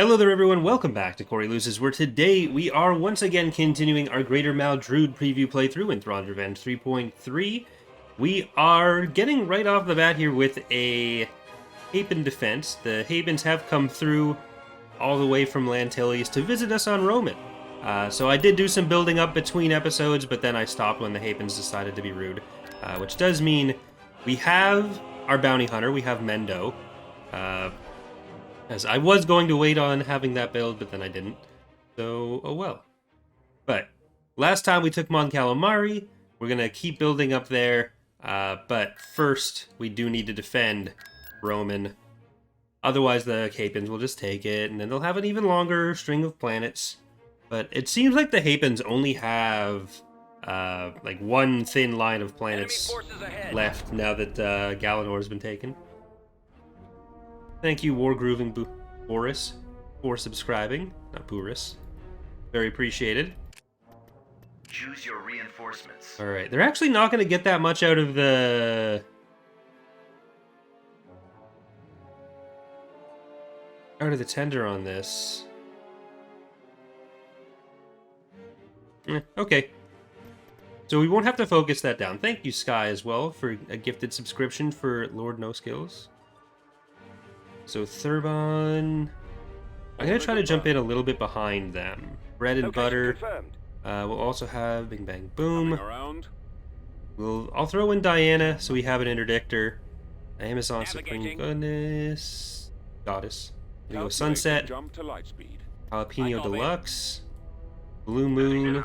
Hello there everyone, welcome back to Corey Loses, where today we are once again continuing our Greater Maldrood preview playthrough in Thrawn's Revenge 3.3. We are getting right off the bat here with a Hapen defense. The Hapens have come through all the way from Lantilles to visit us on Roman. So I did do some building up between episodes, but then I stopped when the Hapens decided to be rude. Which does mean we have our bounty hunter, we have Mendo. As I was going to wait on having that build, but then I didn't. So, oh well. But, last time we took Mon Calamari. We're going to keep building up there. But first, we do need to defend Roman. Otherwise, the Hapens will just take it, and then they'll have an even longer string of planets. But it seems like the Hapens only have like one thin line of planets left now that Galanor's been taken. Thank you, Wargrooving Boris, for subscribing. Not Boris. Very appreciated. Choose your reinforcements. Alright, they're actually not going to get that much out of the... tender on this. Okay. So we won't have to focus that down. Thank you, Sky, as well, for a gifted subscription for Lord No Skills. So Thurbon, I'm going to try to jump in a little bit behind them. Bread and butter. We'll also have Bing Bang Boom. I'll throw in Diana so we have an interdictor. Amazon Supreme Goddess. We go Sunset. Jalapeno Deluxe. Blue Moon.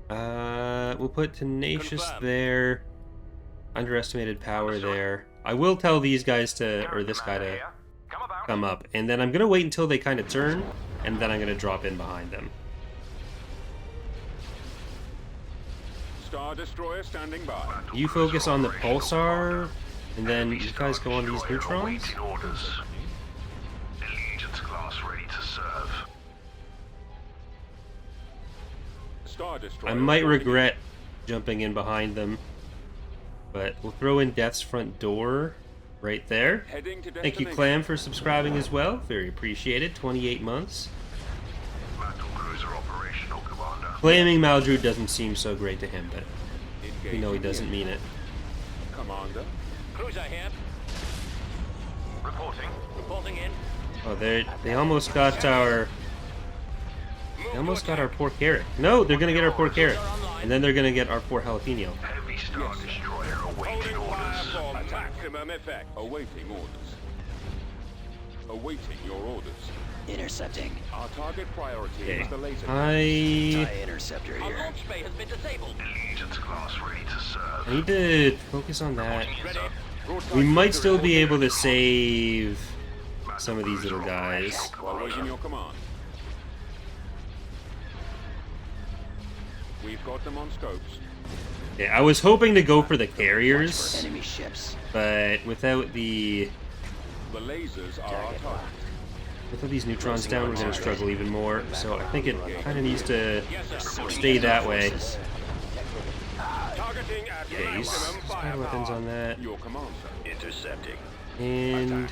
We'll put Tenacious there. Underestimated Power there. I will tell these guys to, or this guy to come up, and then I'm going to wait until they kind of turn, and then I'm going to drop in behind them. Star Destroyer standing by. You focus on the Pulsar, and then you guys go on these neutrons. Allegiance class ready to serve. Star Destroyer I might regret jumping in behind them, but we'll throw in Death's front door right there. Thank you, Clam, for subscribing as well. Very appreciated. 28 months. Cruiser operational, Commander. Claiming Maldrood doesn't seem so great to him, but we know he doesn't mean it. Commander. Cruiser here. Reporting. Reporting in. Oh, they almost got our... They almost got our poor carrot. No, they're gonna get our poor carrot. And then they're gonna get our poor jalapeno. Heavy Star Destroyer awaiting orders. For maximum effect. Awaiting orders. Awaiting your orders. Intercepting. Our target priority Okay. is the laser. TIE interceptor Our here. launch bay has been disabled. Allegiance class ready to serve. I need to focus on that. Ready. We might still be able to save some of these little guys. While waiting your command. We've got them on scopes. Okay, I was hoping to go for the carriers, Enemy ships. but without the... The lasers are our target. Without these neutrons down, we're going to struggle even more. So I think it kind of needs to stay that way. Targeting at Okay, use maximum spy weapons on that. Your command, sir. Intercepting. And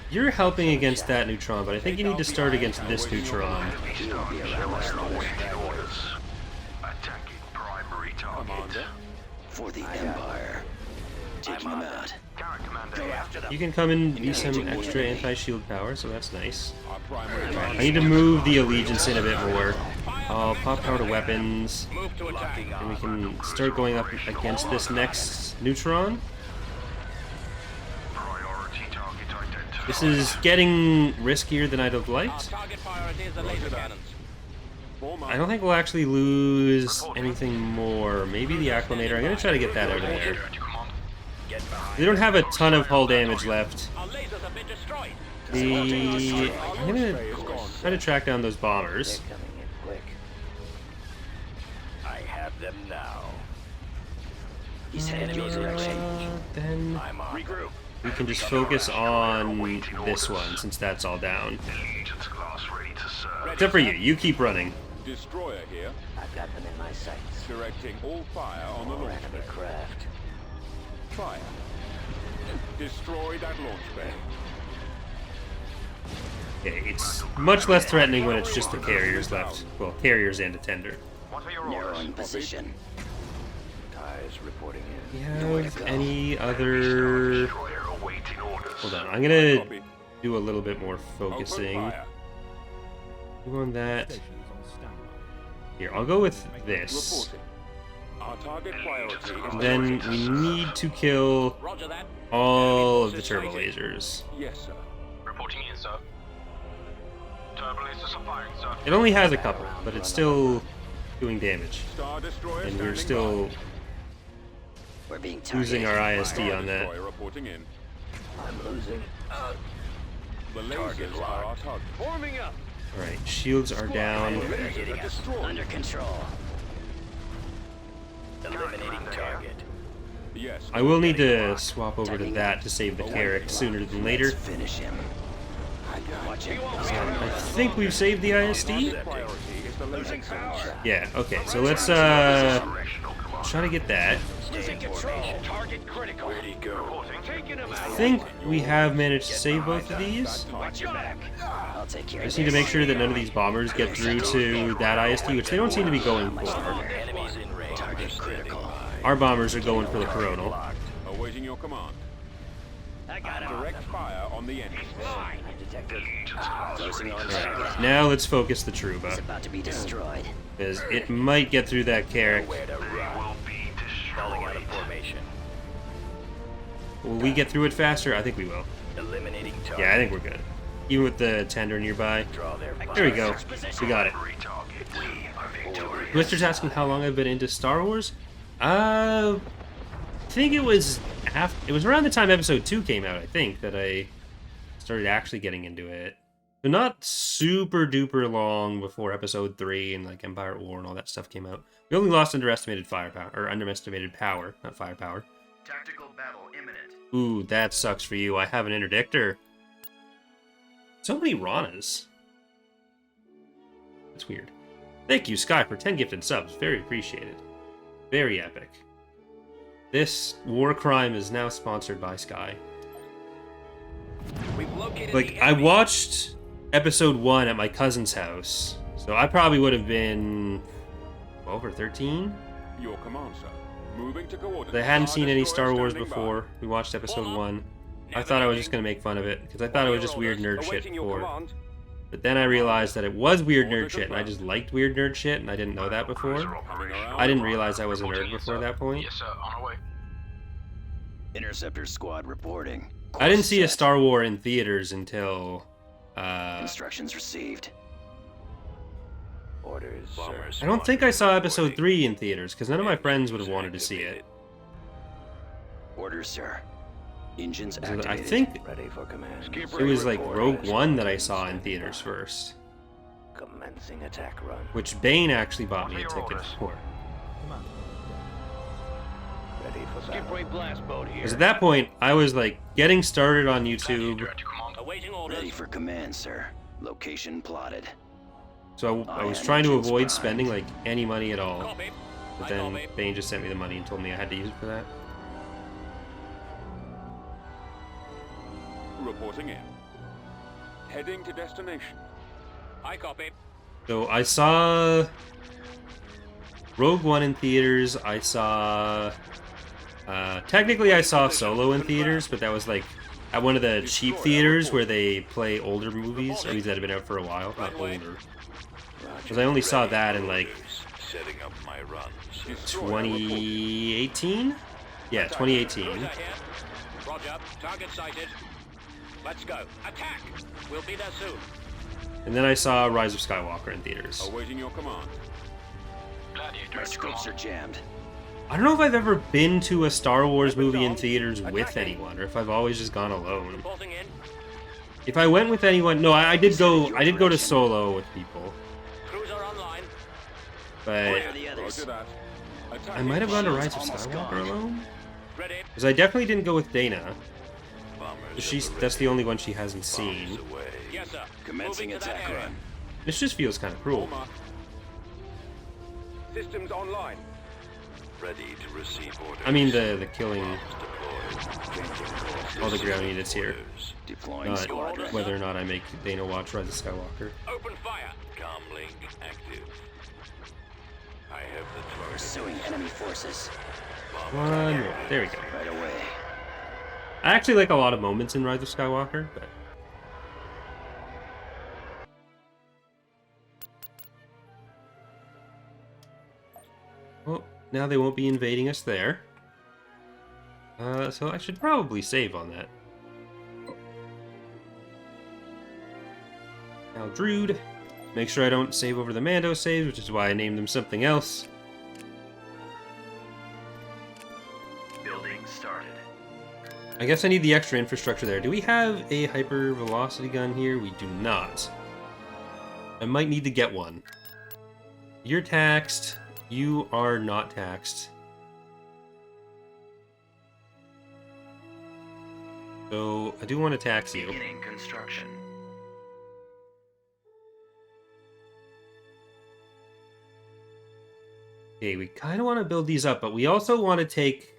you're helping against that neutron, but I think you need to start against this neutron. Heavy Star Destroyer awaiting orders. Attacking primary target. Commander. For the Empire. Taking them out. Carrot Commander here. You can come and be some extra anti-shield power, so that's nice. Our primary I target. need to move the Allegiance in a bit more. I'll pop power to weapons, Move to attack. and we can start going up against this next neutron. Priority target identified. This is getting riskier than I'd have Our liked. target priority is the laser cannons. I don't think we'll actually lose anything more. Maybe the Acclimator. I'm going to try to get that out of there. They don't have a ton of hull damage left. Our lasers have been destroyed. I'm going to try to track down those bombers. Coming in quick. I have them now. He's headed your direction. Then I'm on. Regroup. we can just focus on this one, since that's all down. Allegiance class ready to serve. Except for you. You keep running. Destroyer here. I've got them in my sights. Directing all fire on the More launch enemy bay. craft. Fire. Destroy that launch bay. Okay, it's much less threatening when it's just the carriers left. Well, carriers and a tender. What are your Narrowing orders? position. Ties reporting Do in. you Nowhere to have go. any other... Destroyer awaiting orders. Hold on, I'm gonna Copy. do a little bit more Open focusing. fire. Do on that. Stations on standby. Here, I'll go with this. Reporting. Our target priority is And then we need to kill Roger that. all of the turbo lasers. Yes, sir. Reporting in, sir. Turbo lasers are firing, sir. It only has a couple, but it's still doing damage. Star Destroyer And standing we're still We're being losing targeted. our ISD by. on that. Destroyer reporting in. I'm losing. The lasers are our target. Forming up. Alright, shields are down. Lasers are destroyed. Under control. Eliminating target. Yes. I will need to swap over to that to save the Carrick sooner than later. Let's finish him. Watch it. I think we've saved the ISD? Priority is the laser power. Yeah, okay, so let's try to get that. Stay in formation. Target critical. Where'd he go? Reporting. Taking him I out. think we have managed to save both of these. Watch your back. I'll take care I of just need to make sure that none of these bombers get through to that ISD, which they don't seem to be going for. Enemies in range. Target critical. Our bombers are going for the coronal. Awaiting your command. I got him. Direct fire on the enemy. Closing on target. Now let's focus the It's Truba, about to be destroyed. because it might get through that Carrick. Where to run. Will be destroyed. Formation. Will we get through it faster? I think we will. Eliminating target. Yeah, I think we're good. Even with the tender nearby. Draw their There we go. We got it. Retarget. We are victorious. Blister's asking how long I've been into Star Wars. I think it was around the time Episode 2 came out, I think, that I started actually getting into it. But not super duper long before Episode 3 and like Empire at War and all that stuff came out. We only lost underestimated firepower, or underestimated power, not firepower. Tactical battle imminent. Ooh, that sucks for you. I have an interdictor. So many Ranas. That's weird. Thank you, Sky, for 10 gifted subs. Very appreciated. Very epic. This war crime is now sponsored by Sky. We've located Like, the I enemy. watched episode 1 at my cousin's house. So I probably would have been 12 or 13. Your command, sir. Moving to coordinates. I hadn't seen any Destroyer Star Wars standing by. before. We watched episode 1. I thought I was just going to make fun of it, because I thought it was just weird nerd shit Awaiting your before. command. But then I realized that it was weird nerd shit, and I just liked weird nerd shit, and I didn't know that before. Coming around. I didn't realize I was a nerd before that point. Yes, sir. On our way. Interceptor squad reporting. I didn't see a Set. Star Wars in theaters until... Instructions received. Orders. I don't think I saw episode 3 in theaters, because none of my friends would have wanted to see it. Orders, sir. Engines I activated. think Ready for command. it was like Rogue One that I saw in theaters first, Commencing attack run. which Bane actually bought me a ticket for. Commander. Ready for battle. blast boat here. Because at that point, I was like getting started on YouTube, Direct to command. Awaiting Ready orders. for command, sir. Location plotted. so I was trying to avoid spending like any money at all. Copy. But I then copy. Bane just sent me the money and told me I had to use it for that. Reporting in. Heading to destination. I copy. So I saw Rogue One in theaters. I saw technically I saw Solo in theaters, but that was like at one of the cheap theaters where they play older movies, or movies that have been out for a while, not older. Because I only saw that in like Setting up my runs. 2018. Yeah, 2018. Cruiser here. Roger. Target sighted. Let's go. Attack. We'll be there soon. And then I saw Rise of Skywalker in theaters. Awaiting your command. My scopes are jammed. I don't know if I've ever been to a Star Wars movie in theaters with anyone, or if I've always just gone alone. Reporting in. If I went with anyone, no, I did go to Solo with people, Cruiser online. but Where are the others? Roger that. I might have gone to Rise of Almost Skywalker gone. alone, Ready. because I definitely didn't go with Dana. Bombers That's the only one she hasn't seen. away. Yes, sir. Commencing Moving to that attack area. run. This just feels kind of cruel. Former. Systems online. Ready to receive orders. I mean, the killing Deployed. all the ground units here. Deploying Not squadron. whether or not I make Dana watch Rise of Skywalker. Open fire. Comlink active. I have the target. Pursuing enemy forces. One more. There we go. Right away. I actually like a lot of moments in Rise of Skywalker, but... Well, now they won't be invading us there. So I should probably save on that. Maldrood. Make sure I don't save over the Mando saves, which is why I named them something else. Building started. I guess I need the extra infrastructure there. Do we have a hyper velocity gun here? We do not. I might need to get one. You're taxed. You are not taxed. So I do want to tax you. Beginning construction. Okay, we kind of want to build these up, but we also want to take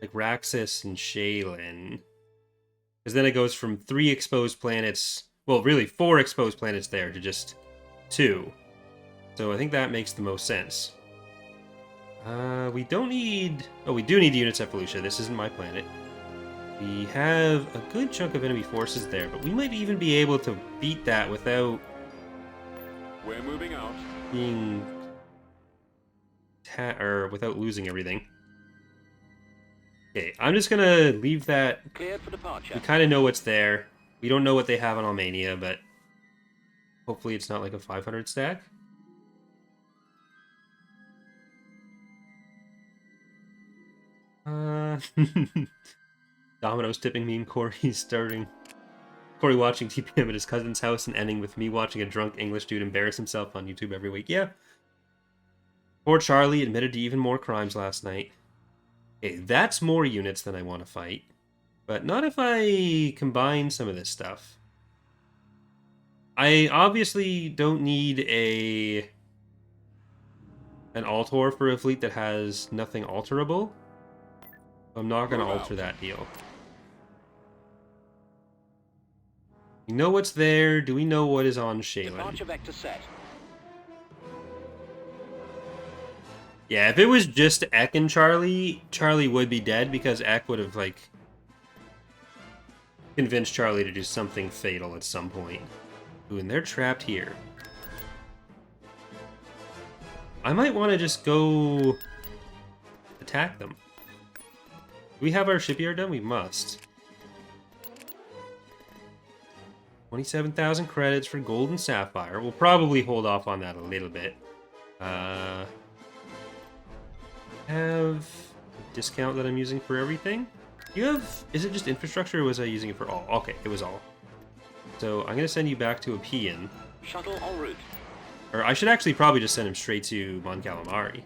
like Raxus and Shaylin. Because then it goes from 3 exposed planets, well, really 4 exposed planets there to just 2. So I think that makes the most sense. We don't need... Oh, we do need units at Felucia. This isn't my planet. We have a good chunk of enemy forces there, but we might even be able to beat that without We're moving out. being... or without losing everything. Okay, I'm just gonna leave that. Cleared for departure. We kind of know what's there. We don't know what they have on Almania, but hopefully it's not like a 500 stack. Domino's tipping meme. Corey watching TPM at his cousin's house and ending with me watching a drunk English dude embarrass himself on YouTube every week. Yeah. Poor Charlie admitted to even more crimes last night. Okay, that's more units than I want to fight. But not if I combine some of this stuff. I obviously don't need an altor for a fleet that has nothing alterable. I'm not going to alter that deal. You know what's there? Do we know what is on Shaylin? Departure vector set. Yeah, if it was just Ek and Charlie, Charlie would be dead because Ek would have, like, convinced Charlie to do something fatal at some point. Ooh, and they're trapped here. I might want to just go attack them. Do we have our shipyard done? We must. 27,000 credits for gold and sapphire. We'll probably hold off on that a little bit. Have a discount that I'm using for everything. You have... Is it just infrastructure or was I using it for all? Okay, it was all. So I'm going to send you back to Apian. Shuttle en route. Or I should actually probably just send him straight to Mon Calamari.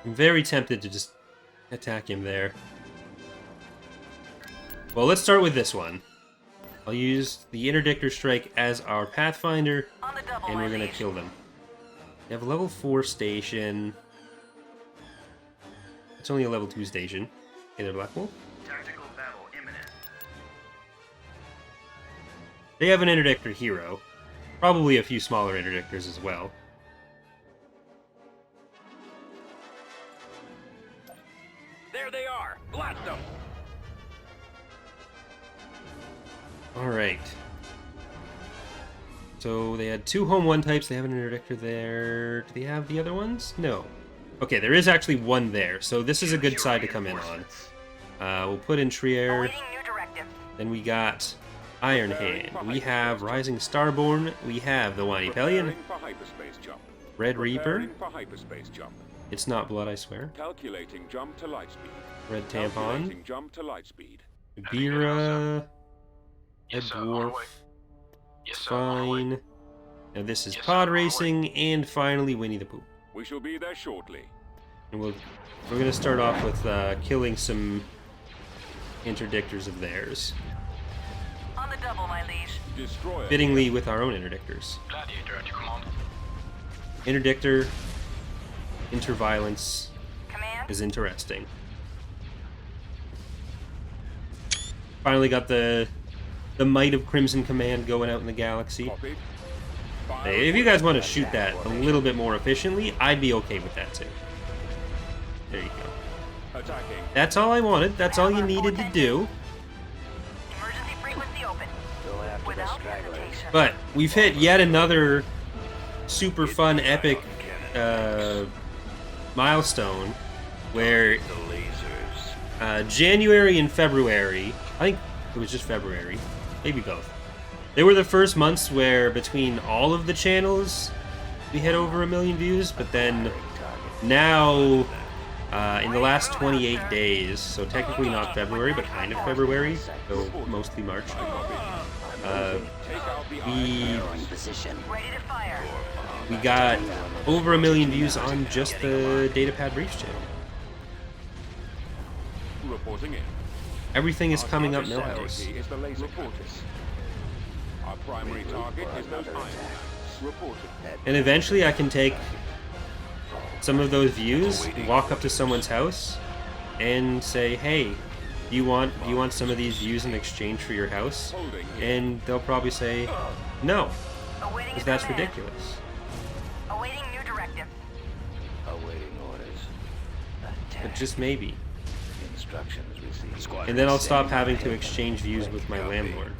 I'm very tempted to just attack him there. Well, let's start with this one. I'll use the Interdictor Strike as our Pathfinder, and we're going to kill them. They have a level 4 station. It's only a level 2 station. Okay, they're Black Wolf. Tactical battle imminent. They have an Interdictor hero. Probably a few smaller Interdictors as well. There they are. Blast them. Alright. So they had 2 Home 1 types. They have an Interdictor there. Do they have the other ones? No. Okay, there is actually one there. So this is a good side to come in on. We'll put in Trier. Then we got Iron Hand. We have Rising Starborn. We have the Whiny Pelion. Preparing for hyperspace jump. Red Reaper. Preparing for hyperspace jump. It's not blood, I swear. Calculating jump to light speed. Red Tampon. Calculating jump to light speed. Bira. Red Yes, sir, on Dwarf. way. Yes, sir, on way. Fine. Now this is Yes, sir, Pod on way. Racing, and finally Winnie the Pooh. We shall be there shortly. And we're gonna start off with killing some interdictors of theirs. On the double, my liege. Destroyer. Fittingly with our own interdictors. Gladiator at your command. Interdictor. interviolence Command. is interesting. Finally got the might of Crimson Command going out in the galaxy. Copy. Hey, if you guys want to shoot that a little bit more efficiently, I'd be okay with that too. There you go. Attacking. That's all I wanted. That's all you needed to do. Emergency frequency open. Go after the Without stragglers. hesitation. But we've hit yet another super fun, epic milestone where The lasers. January and February, I think it was just February, maybe both. They were the first months where between all of the channels we hit over 1 million views, but then now in the last 28 days, so technically not February, but kind of February, so mostly March, Take out the we On position. Ready to fire. we got over 1 million views on just the Datapad Briefs channel. reporting in. Everything is Our coming up target Millhouse. priority is the laser reporters. Our primary target is those iron. Reported. And eventually I can take some of those views, walk up to someone's house, and say, hey, do you want some of these views in exchange for your house? Holding. And they'll probably say, no, Awaiting because a that's command. ridiculous. Awaiting new directive. Awaiting orders. But Attack. just maybe. Instructions received. And then I'll stop having to exchange views with my landlord.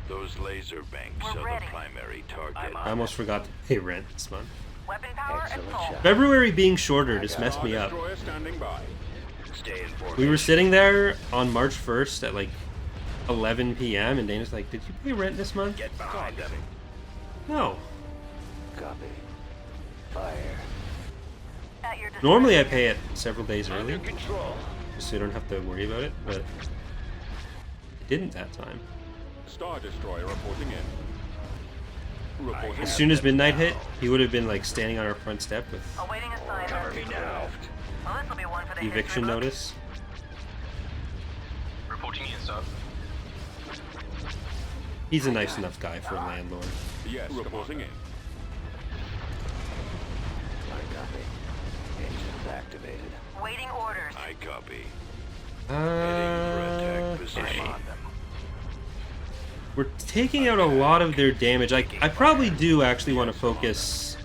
Those laser banks We're are ready. the primary target. I almost forgot to pay rent this month. Weapon power at Excellent full. shot. February being shorter just messed me up. Destroyer standing by. Stay in formation. We were sitting there on March 1st at like 11 p.m. and Dana's like, did you pay rent this month? Get behind them. No. Copy. Fire. At your disposal. Normally I pay it several days early, Under control. just so you don't have to worry about it, but I didn't that time. Star Destroyer reporting in. Reporting As out. soon as midnight hit, he would have been like standing on our front step with Awaiting assignment. Cover me now. Well, this will be one for the eviction history book. notice. Reporting in, sir. He's a nice enough guy for a landlord. Yes, reporting in. I copy. Engines activated. Waiting orders. I copy. Heading for attack Okay. position. We're taking out a lot of their damage. I probably do actually want to focus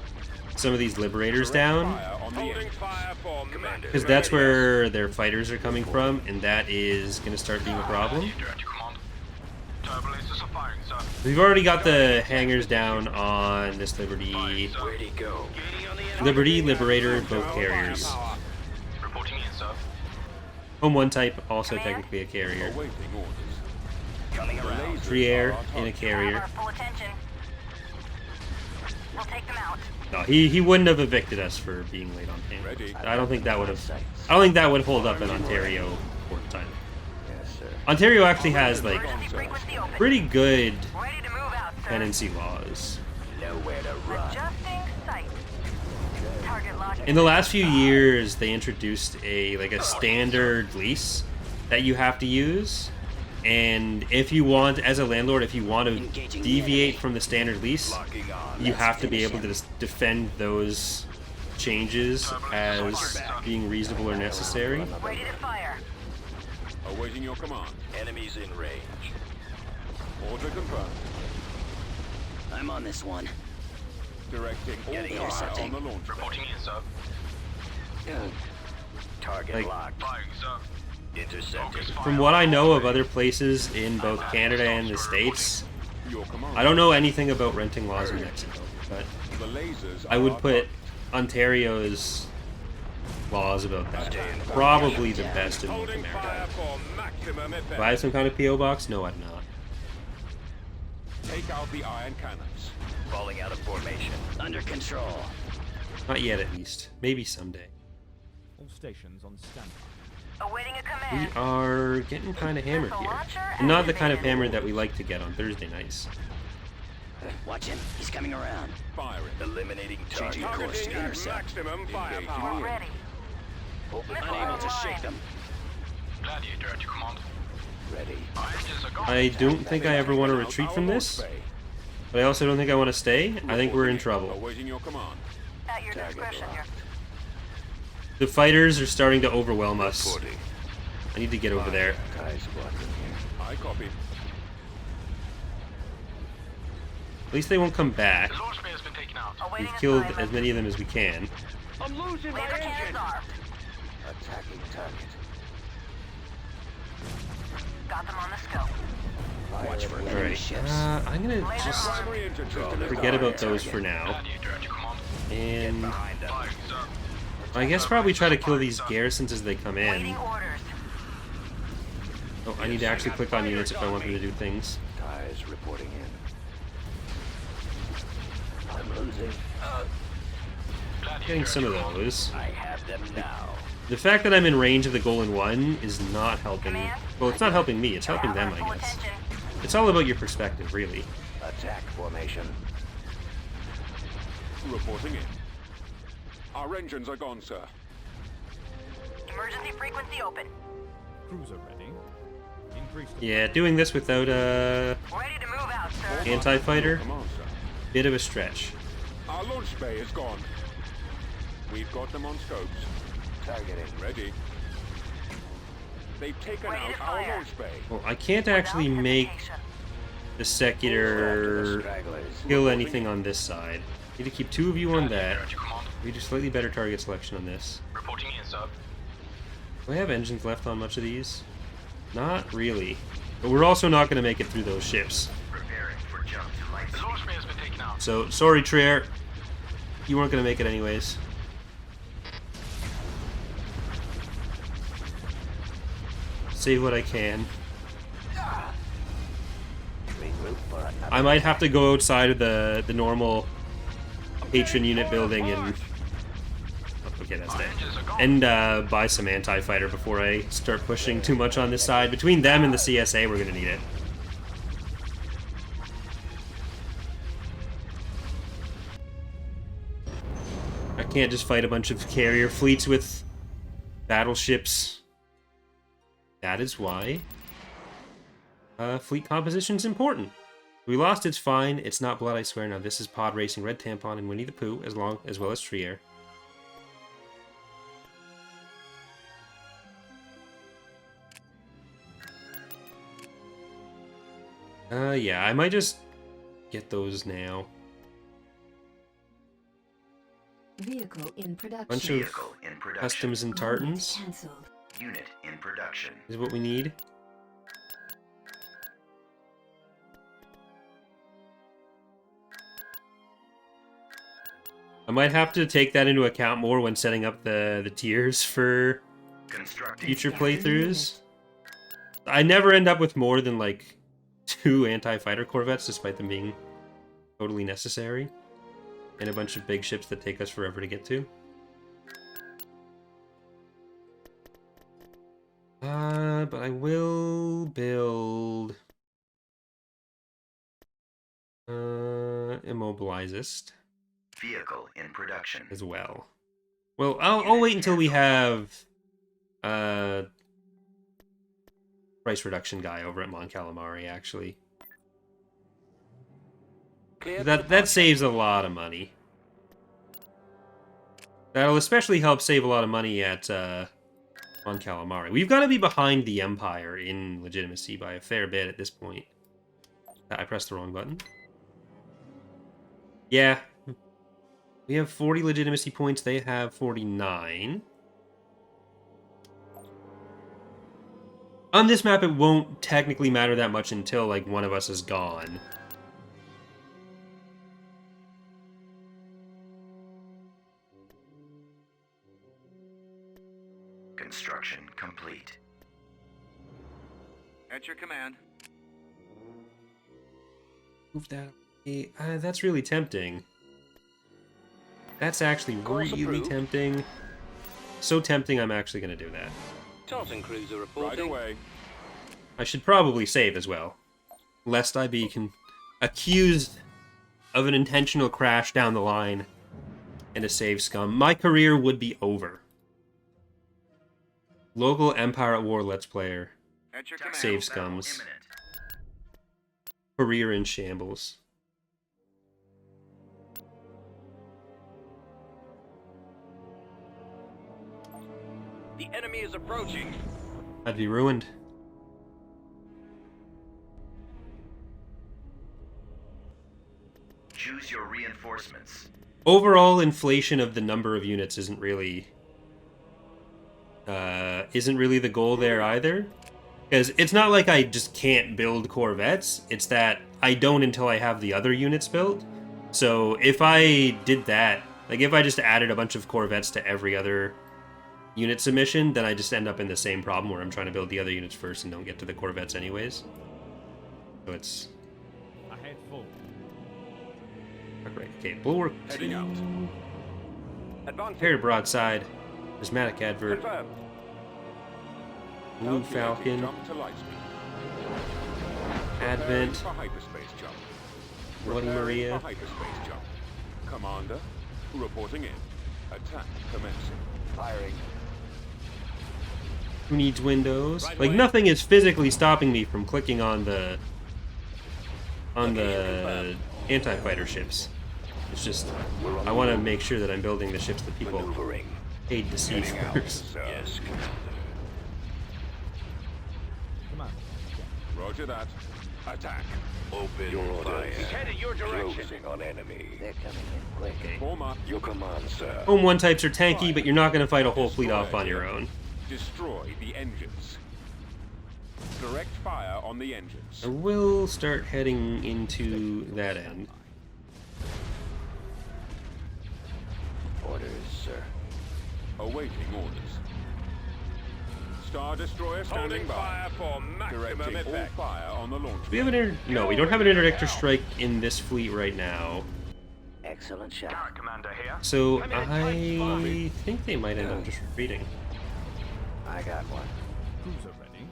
some of these liberators down, Fire on the Holding engines. fire for Commander. because that's where their fighters are coming from, and that is going to start being a problem. Direct command. Turbo lasers are firing, sir. We've already got the hangers down on this Liberty, Where'd he go? Gaining on the enemy. Liberator, both carriers. firepower. Reporting in, sir. Home 1 type, also technically a carrier. Awaiting orders. Coming The around. lasers Free air are our in a target. Have carrier. our full attention. We'll take them out. No, he wouldn't have evicted us for being late on payment. Ready. I don't think that would have. I don't think that would hold up in Ontario court time. Yes, sir. Ontario actually has like Emergency frequency open. pretty good Ready to move out, sir. penancy laws. Nowhere to run. Adjusting sight. Target locked. In the last few years, they introduced a standard lease that you have to use, and if you want, as a landlord, if you want to deviate from the standard lease, Locking on. you have to be able to just defend those changes as being reasonable or necessary. Ready to fire. Awaiting your command. Enemies in range. Order confirmed. I'm on this one. Directing all Getting fire intercepting. on the launch. Reporting in, sir. Target Like- locked. Firing, sir. Intercepting. From what I know of other places in both Canada and the States, Your command. I don't know anything about renting laws in Mexico, but The lasers I are would our put target. Ontario's laws about that probably the best in North Holding America. fire for maximum effect. Do I have some kind of PO box? No, I do not. Take out the iron cannons. Falling out of formation. Under control. Not yet, at least. Maybe someday. All stations on standby. Awaiting a We command. are getting kind of hammered here, and not the kind of hammered that we like to get on Thursday nights. Watch him. He's coming around. Firing. Eliminating Changing target. course. Targeting at Intercept. maximum Engaging firepower. the Ready. Unable to shake them. Gladiator at your command. Ready. Our engines are gone. I don't think I ever want to retreat from this, but I also don't think I want to stay. I think we're in trouble. Awaiting your command. At your discretion, your The fighters are starting to overwhelm us. Reporting. I need to get over there. Ties blocking here. I copy. At least they won't come back. The launch bay has been taken out. awaiting We've killed assignment. as many of them as we can. I'm losing my Laser engine. cannons armed. Attacking target. Got them on the scope. Watch for enemy Alright, ships. I'm gonna Laser just armed. Primary engine system is forget down. about those for now. Gladiator at your command. And Behind them. Flying, sir. I guess probably try to kill these garrisons as they come Waiting in. orders. Oh, I need to actually click on units if I want them to do things. Ties reporting in. I'm losing. Gladiator Getting at some of your command. those. I have them now. The fact that I'm in range of the goal in one is not helping. Command? Well, it's not helping me, it's helping them, Full I guess. attention. It's all about your perspective, really. Attack formation. Reporting in. Our engines are gone, sir. Emergency frequency open. Cruiser ready. Increase the Yeah, doing this without a Ready to move out, sir. anti-fighter, Come on, sir. bit of a stretch. Our launch bay is gone. We've got them on scopes. Targeting. Ready. They've taken Ready out to our fire. launch bay. Well, I can't actually Without make hesitation. the secular Stragglers. kill anything on this side. Need to keep two of you on that. Gladiator at your command. We do slightly better target selection on this. Reporting in, sir. Do I have engines left on much of these? Not really. But we're also not going to make it through those ships. Preparing for jump to light. The launch bay has been taken out. So, sorry, Trier. You weren't going to make it anyways. Save what I can. Regroup for another. I might have to go outside of the normal patron unit building and... Okay, that's Our dead. engines are gone. And buy some anti-fighter before I start pushing too much on this side. Between them and the CSA, we're going to need it. I can't just fight a bunch of carrier fleets with battleships. That is why fleet composition's important. We lost, it's fine. It's not blood, I swear. Now this is Pod Racing, Red Tampon, and Winnie the Pooh, as well as Trier. Yeah, I might just get those now. Vehicle in production. Bunch of Vehicle in production. customs and tartans Cancelled. Unit in production. is what we need. I might have to take that into account more when setting up the tiers for Constructing. future playthroughs. I never end up with more than like 2 anti-fighter corvettes, despite them being totally necessary, and a bunch of big ships that take us forever to get to. But I will build immobilizist Vehicle in production. as well. Well, I'll wait until we have price reduction guy over at Mon Calamari, actually. That saves a lot of money. That'll especially help save a lot of money at Mon Calamari. We've got to be behind the Empire in legitimacy by a fair bit at this point. I pressed the wrong button. Yeah. We have 40 legitimacy points. They have 49. On this map, it won't technically matter that much until, like, one of us is gone. Construction complete. At your command. Move that away. That's really tempting. That's actually Course really approved. tempting. So tempting, I'm actually going to do that. Tartan cruiser Right reporting. away. I should probably save as well, lest I be accused of an intentional crash down the line and a save scum. My career would be over. Local Empire at War Let's Player. At your command. Save Battle scums. imminent. Career in shambles. enemy is approaching. I'd be ruined. Choose your reinforcements. Overall inflation of the number of units isn't really the goal there either. Because it's not like I just can't build Corvettes, it's that I don't until I have the other units built. So if I did that, like if I just added a bunch of Corvettes to every other unit submission, then I just end up in the same problem where I'm trying to build the other units first and don't get to the Corvettes anyways. So it's... Ahead full. Okay, bulwark Heading 2. out. Advancing. Repair broadside. Prismatic advert. Confirmed. Blue Calculating Falcon. Jump to light speed. Preparing Advent. for hyperspace jump. Bloody Preparing Maria. for hyperspace jump. Commander, reporting in. Attack commencing. Firing. Who needs windows? Right Like away. nothing is physically stopping me from clicking on the anti-fighter ships. It's just I want to make sure that I'm building the ships that people Maneuvering. paid to see Heading out, first. sir. Yes, Commander. Command. Roger that. Attack. Open your orders. He's headed your direction. Closing on enemy. They're coming in quick. Form up. Your command, sir. Home 1 types are tanky, but you're not going to fight a whole fleet off on your own. Destroy the engines. Direct fire on the engines. I will start heading into that end. Orders, sir. Awaiting orders. Star Destroyer standing Holding by. fire for maximum Directing all effect. fire on the launch. Do we have an no, we don't have an interdictor strike in this fleet right now. Excellent shot. Garrett Commander here. So I'm in a tight spot. I think they might end up just retreating. I got one. Cruiser ready.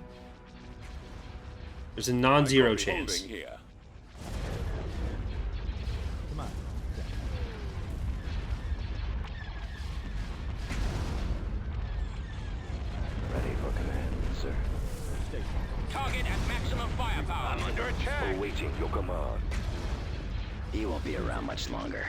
There's a non-zero Copy chance. holding here. Command. Ready for command, sir. Station. Target at maximum firepower. I'm under attack. Awaiting your command. He won't be around much longer.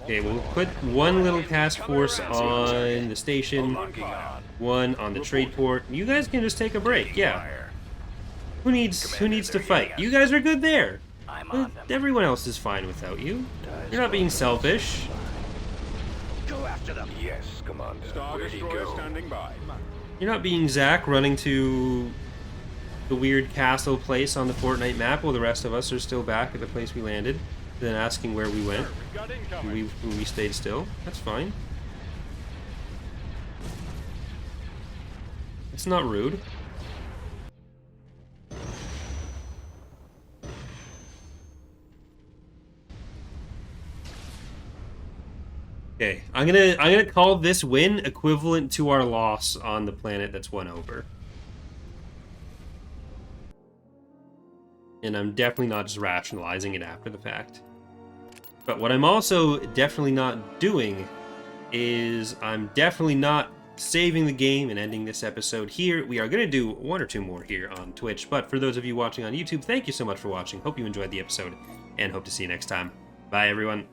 Okay, we'll put one little task force on the station, Locking on. one on the trade port. You guys can just take a break, yeah. Fire. Who needs to fight? You guys are good there. I'm on them. Everyone else is fine without you. You're not being selfish. Go after them. Yes, Commander. Star Ready, Destroyer go. standing by. You're not being Zack running to the weird castle place on the Fortnite map while the rest of us are still back at the place we landed, then asking where we went. Got And incoming. we stayed still. That's fine. It's not rude. Okay, I'm gonna call this win equivalent to our loss on the planet that's won over. And I'm definitely not just rationalizing it after the fact. But what I'm also definitely not doing is I'm definitely not saving the game and ending this episode here. We are going to do one or two more here on Twitch. But for those of you watching on YouTube, thank you so much for watching. Hope you enjoyed the episode and hope to see you next time. Bye, everyone.